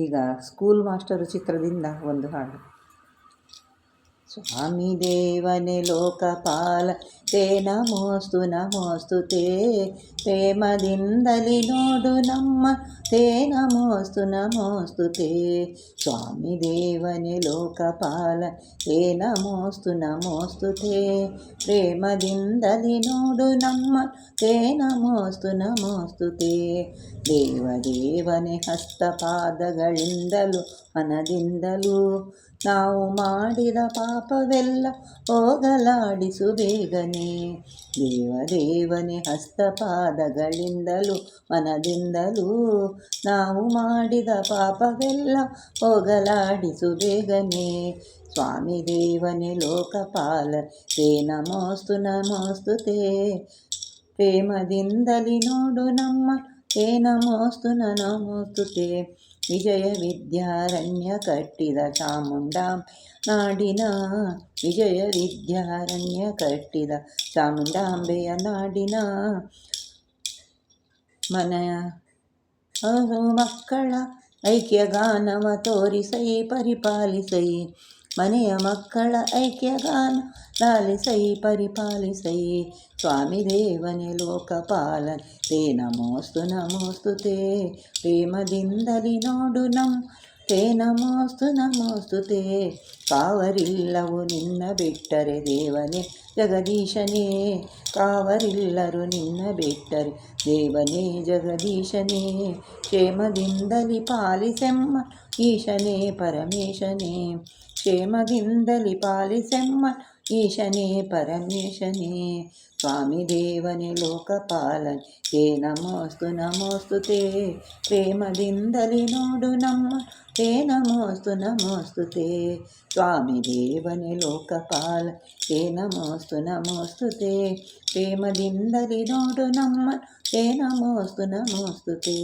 ಈಗ school master ಚಿತ್ರದಿಂದ ಒಂದು ಹಾಡು. ಸ್ವಾಮಿ ದೇವನೇ ಲೋಕಪಾಲ ತೇ ನಮೋಸ್ತು ನಮೋಸ್ತು ತೇ, ಪ್ರೇಮದಿಂದಲಿ ನೋಡು ನಮ್ಮ ತೇ ನಮೋಸ್ತು ನಮೋಸ್ತು ತೇ. ಸ್ವಾಮಿ ದೇವನೇ ಲೋಕಪಾಲ ತೇ ನಮೋಸ್ತು ನಮೋಸ್ತು ತೇ, ಪ್ರೇಮದಿಂದಲಿ ನೋಡು ನಮ್ಮ ತೇ ನಮೋಸ್ತು ನಮೋಸ್ತು ತೇ. ದೇವದೇವನೇ ಹಸ್ತಪಾದಗಳಿಂದಲೂ ಮನದಿಂದಲೂ ನಾವು ಮಾಡಿದ ಪಾಪವೆಲ್ಲ ಹೋಗಲಾಡಿಸು ಬೇಗನೆ. ದೇವದೇವನೇ ಹಸ್ತಪಾದಗಳಿಂದಲೂ ಮನದಿಂದಲೂ ನಾವು ಮಾಡಿದ ಪಾಪವೆಲ್ಲ ಹೋಗಲಾಡಿಸು ಬೇಗನೆ. ಸ್ವಾಮಿ ದೇವನೇ ಲೋಕಪಾಲ ತೇ ನಮೋಸ್ತು ನಮೋಸ್ತು ತೇ, ಪ್ರೇಮದಿಂದಲಿ ನೋಡು ನಮ್ಮ ತೇ ನಮೋಸ್ತು ನಮೋಸ್ತು ತೇ. ವಿಜಯ ವಿದ್ಯಾರಣ್ಯ ಕಟ್ಟಿದ ಚಾಮುಂಡಾಂಬ ನಾಡಿನ, ವಿಜಯ ವಿದ್ಯಾರಣ್ಯ ಕಟ್ಟಿದ ಚಾಮುಂಡಾಂಬೆಯ ನಾಡಿನ, ಮನೆಯ ಮಕ್ಕಳ ಐಕ್ಯಗಾನವ ತೋರಿಸೈ ಪರಿಪಾಲಿಸೈ, ಮನೆಯ ಮಕ್ಕಳ ಐಕ್ಯಗಾನ ಲಾಲಿಸೈ ಪರಿಪಾಲಿಸೈ. ಸ್ವಾಮಿ ದೇವನೇ ಲೋಕಪಾಲ ತೇ ನಮೋಸ್ತು ನಮೋಸ್ತು ತೇ, ಪ್ರೇಮದಿಂದಲಿ ನೋಡು ನಮ್ಮ ತೇ ನಮೋಸ್ತು ನಮೋಸ್ತು ತೇ. ಕಾವರಿಲ್ಲವು ನಿನ್ನ ಬಿಟ್ಟರೆ ದೇವನೇ ಜಗದೀಶನೇ, ಕಾವರಿಲ್ಲರು ನಿನ್ನ ಬಿಟ್ಟರೆ ದೇವನೇ ಜಗದೀಶನೇ. ಕ್ಷೇಮದಿಂದಲಿ ಪಾಲಿಸೆಮ್ಮ ಈಶನೇ ಪರಮೇಶನೇ, ಕ್ಷೇಮದಿಂದಲಿ ಪಾಲಿಸೆಮ್ಮ ಈಶನೇ ಪರಮೇಶನೇ. ಸ್ವಾಮಿ ದೇವನೇ ಲೋಕಪಾಲ ತೇ ನಮೋಸ್ತು ನಮೋಸ್ತು ತೇ, ಪ್ರೇಮದಿಂದಲಿ ನೋಡು ನಮ್ಮ ತೇ ನಮೋಸ್ತು ನಮೋಸ್ತು ತೇ. ಸ್ವಾಮಿ ದೇವನೇ ಲೋಕಪಾಲ ತೇ ನಮೋಸ್ತು ನಮೋಸ್ತು ತೇ, ಪ್ರೇಮದಿಂದಲಿ ನೋಡು ನಮ್ಮ ತೇ ನಮೋಸ್ತು ನಮೋಸ್ತು ತೇ.